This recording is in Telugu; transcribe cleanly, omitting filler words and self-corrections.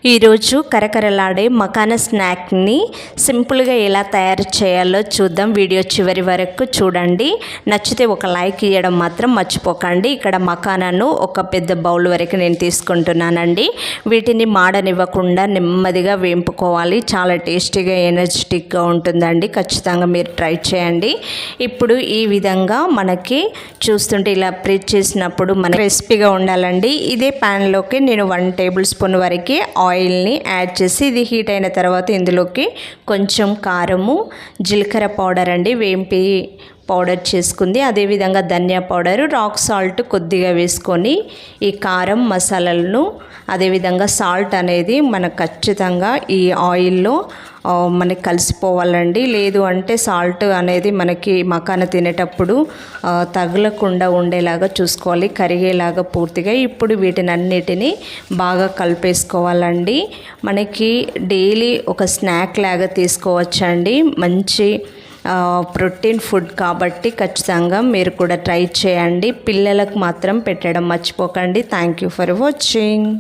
ఈరోజు కరకరలాడే మకానా స్నాక్ని సింపుల్గా ఎలా తయారు చేయాలో చూద్దాం. వీడియో చివరి వరకు చూడండి. నచ్చితే ఒక లైక్ ఇవ్వడం మాత్రం మర్చిపోకండి. ఇక్కడ మకానాను ఒక పెద్ద బౌల్ వరకు నేను తీసుకుంటున్నానండి. వీటిని మాడనివ్వకుండా నెమ్మదిగా వేంపుకోవాలి. చాలా టేస్టీగా ఎనర్జెటిక్గా ఉంటుందండి. ఖచ్చితంగా మీరు ట్రై చేయండి. ఇప్పుడు ఈ విధంగా మనకి చూస్తుంటే ఇలా ప్రెస్ చేసినప్పుడు మన క్రిస్పీగా ఉండాలండి. ఇదే ప్యాన్లోకి నేను 1 టేబుల్ స్పూన్ వరకు ఆయిల్ని యాడ్ చేసి ఇది హీట్ అయిన తర్వాత ఇందులోకి కొంచెం కారము, జీలకర్ర పౌడర్ అండి వేంపి పౌడర్ చేసుకుంది, అదేవిధంగా ధనియా పౌడరు, రాక్ సాల్ట్ కొద్దిగా వేసుకొని ఈ కారం మసాలాలను అదేవిధంగా సాల్ట్ అనేది మనకు ఖచ్చితంగా ఈ ఆయిల్లో మనకి కలిసిపోవాలండి. లేదు అంటే సాల్ట్ అనేది మనకి మకానా తినేటప్పుడు తగలకుండా ఉండేలాగా చూసుకోవాలి, కరిగేలాగా పూర్తిగా. ఇప్పుడు వీటిని అన్నిటినీ బాగా కలిపేసుకోవాలండి. మనకి డైలీ ఒక స్నాక్ లాగా తీసుకోవచ్చండి. మంచి ప్రోటీన్ ఫుడ్ కాబట్టి ఖచ్చితంగా మీరు కూడా ట్రై చేయండి. పిల్లలకు మాత్రం పెట్టడం మర్చిపోకండి. Thank you for watching.